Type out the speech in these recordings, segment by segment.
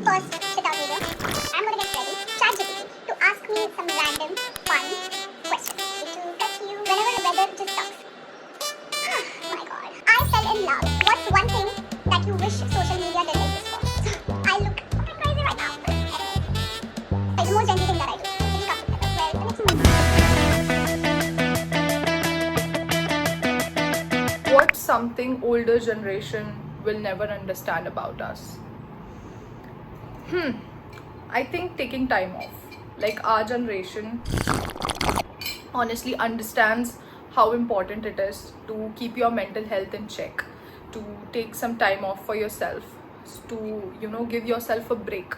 First, without video, I'm gonna get ready, ChatGPT, to ask me some random, fun questions. Which will touch you whenever the weather just sucks. Oh my god. I fell in love. What's one thing that you wish social media didn't exist for? I look a bit crazy right now. Like the most gentle thing that I do. Taking cups together. Well, the next one. What's something older generation will never understand about us? I think taking time off. Like our generation honestly understands how important it is to keep your mental health in check, to take some time off for yourself, to give yourself a break.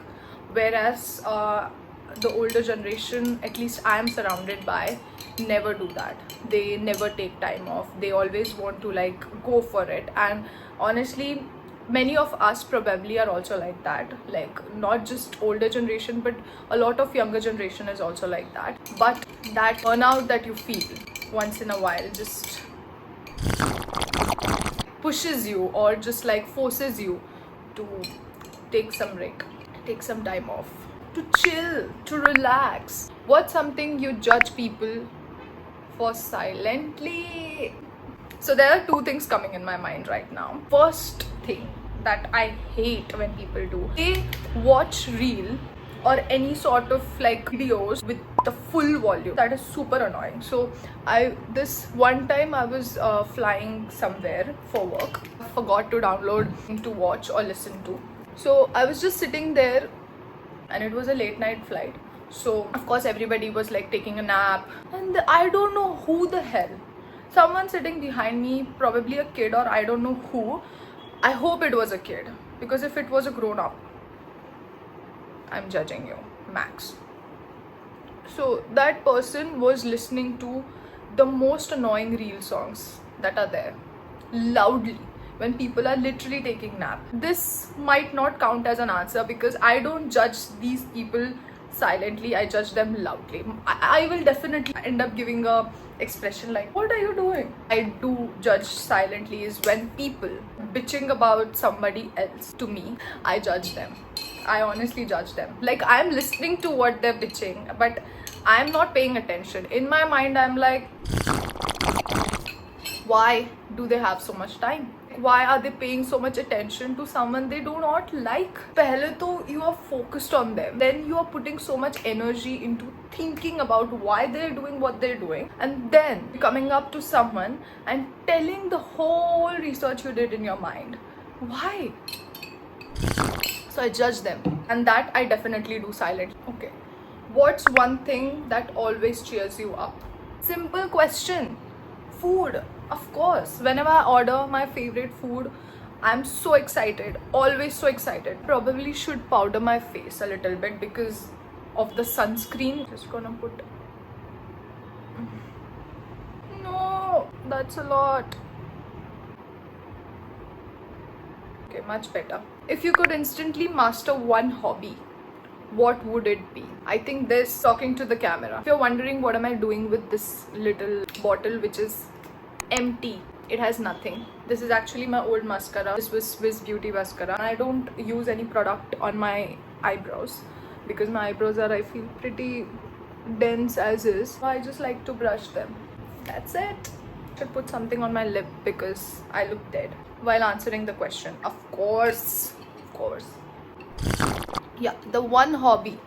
Whereas the older generation, at least I am surrounded by, never do that. They never take time off. They always want to like go for it. And honestly, many of us probably are also like that. Like not just older generation, but a lot of younger generation is also like that. But that burnout that you feel once in a while just pushes you, or just like forces you to take some break, take some time off, to chill, to relax. What's something you judge people for silently? So there are two things coming in my mind right now. First thing that I hate when people do, they watch reel or any sort of like videos with the full volume. That is super annoying. So this one time I was flying somewhere for work. I forgot to download to watch or listen to. So I was just sitting there, and it was a late night flight. So of course everybody was like taking a nap, and I don't know who the hell, someone sitting behind me, probably a kid or I don't know who. I hope it was a kid, because if it was a grown up, I'm judging you max. So that person was listening to the most annoying reel songs that are there loudly when people are literally taking nap. This might not count as an answer, because I don't judge these people silently, I judge them loudly. I will definitely end up giving a expression like, what are you doing? I do judge silently is when people bitching about somebody else. To me, I judge them. I honestly judge them. Like I'm listening to what they're bitching, but I'm not paying attention. In my mind, I'm like, why do they have so much time? Why are they paying so much attention to someone they do not like? Pehle to you are focused on them. Then you are putting so much energy into thinking about why they're doing what they're doing. And then coming up to someone and telling the whole research you did in your mind. Why? So I judge them. And that I definitely do silently. Okay. What's one thing that always cheers you up? Simple question. Food. Of course, whenever I order my favorite food, I'm so excited, always so excited. Probably should powder my face a little bit because of the sunscreen. Just gonna put, no, that's a lot. Okay, much better. If you could instantly master one hobby, what would it be? I think this, talking to the camera. If you're wondering what am I doing with this little bottle which is empty, it has nothing. This is actually my old mascara. This was Swiss Beauty mascara. I don't use any product on my eyebrows because my eyebrows are, I feel, pretty dense as is. So I just like to brush them. That's it. I should put something on my lip because I look dead while answering the question. Of course. Yeah, the one hobby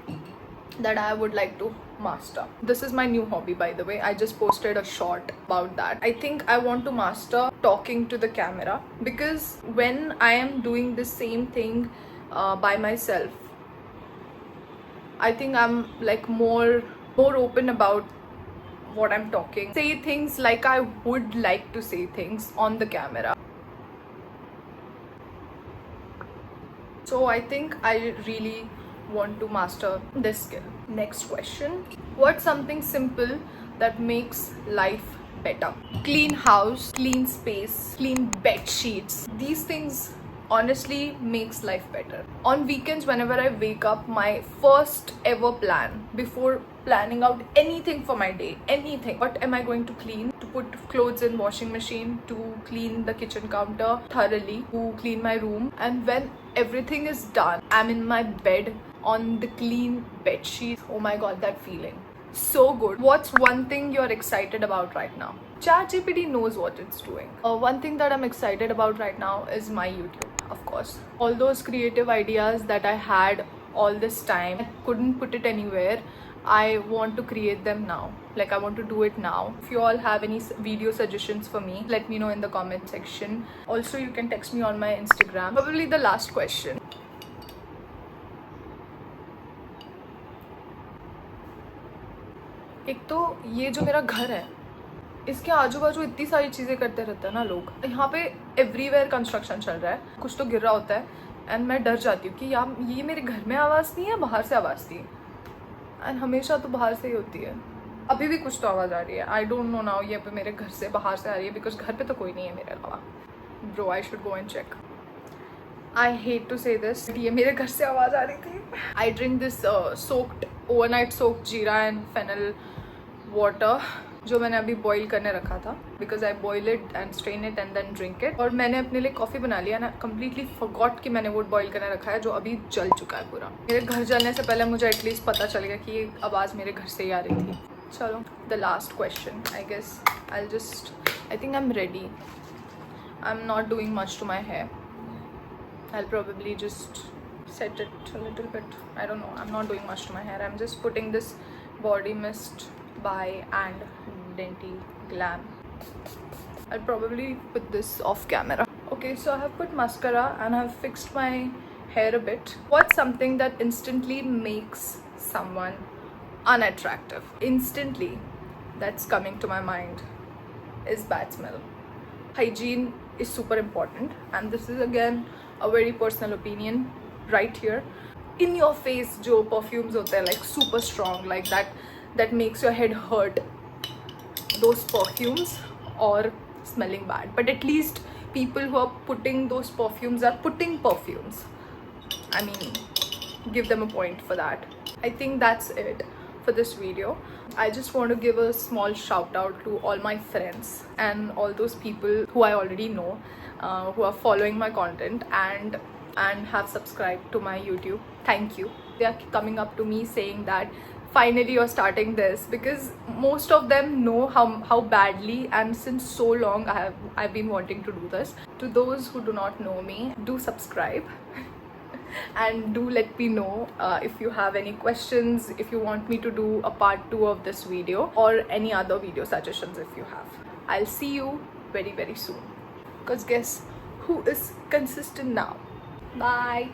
that I would like to master. This is my new hobby, by the way. I just posted a short about that. I think I want to master talking to the camera, because when I am doing the same thing by myself, I think I'm like more open about what I'm talking. Say things like I would like to say things on the camera. So I think I really want to master this skill. Next question. What's something simple that makes life better? Clean house, clean space, clean bed sheets. These things honestly makes life better. On weekends, whenever I wake up, my first ever plan before planning out anything for my day, anything, what am I going to clean, to put clothes in washing machine, to clean the kitchen counter thoroughly, to clean my room. And when everything is done, I'm in my bed on the clean bed sheet. Oh my god, that feeling, so good. What's one thing you're excited about right now? ChatGPT knows what it's doing. One thing that I'm excited about right now is my YouTube, of course. All those creative ideas that I had all this time, I couldn't put it anywhere. I want to create them now. Like, I want to do it now. If you all have any video suggestions for me, let me know in the comment section. Also, you can text me on my Instagram. Probably the last question. एक तो ये जो मेरा घर है, इसके आजू बाजू इतनी सारी चीज़ें करते रहते हैं ना लोग. यहाँ पे एवरीवेयर कंस्ट्रक्शन चल रहा है, कुछ तो गिर रहा होता है. एंड मैं डर जाती हूँ कि यार ये मेरे घर में आवाज़ नहीं है, बाहर से आवाज़ थी. एंड हमेशा तो बाहर से ही होती है. अभी भी कुछ तो आवाज़ आ रही है. आई डोंट नो नाउ ये मेरे घर से बाहर से आ रही है, बिकॉज घर पे तो कोई नहीं है मेरे अलावा. Bro, I should go and check. I hate to say this, ये मेरे घर से आवाज़ आ रही थी. I drink this soaked overnight soaked jeera and fennel water, जो मैंने अभी बॉईल करने रखा था, because I boil it and strain it and then drink it. और मैंने अपने लिए कॉफ़ी बना लिया ना, कम्प्लीटली फॉरगॉट कि मैंने वो बॉईल करने रखा है, जो अभी जल चुका है पूरा. मेरे घर जलने से पहले मुझे एटलीस्ट पता चल गया कि ये आवाज़ मेरे घर से ही आ रही थी. चलो, the last question. I guess I think I am ready. I am not doing much to my hair. I'll probably just set it a little bit. I don't know. I'm not doing much to my hair. I'm just putting this body mist by and Denti Glam. I'll probably put this off camera. Okay, so I have put mascara and I have fixed my hair a bit. What's something that instantly makes someone unattractive? Instantly, that's coming to my mind is bad smell. Hygiene is super important, and this is again a very personal opinion right here. In your face jo perfumes hote hain, like super strong, like that makes your head hurt, those perfumes or smelling bad, but at least people who are putting those perfumes are putting perfumes. I mean, give them a point for that. I think that's it for this video. I just want to give a small shout out to all my friends and all those people who I already know, who are following my content and have subscribed to my YouTube. Thank you. They are coming up to me saying that finally you're starting this, because most of them know how badly and since so long I've been wanting to do this. To those who do not know me, do subscribe. And do let me know if you have any questions, if you want me to do a part 2 of this video, or any other video suggestions if you have. I'll see you very, very soon. Because guess who is consistent now? Bye.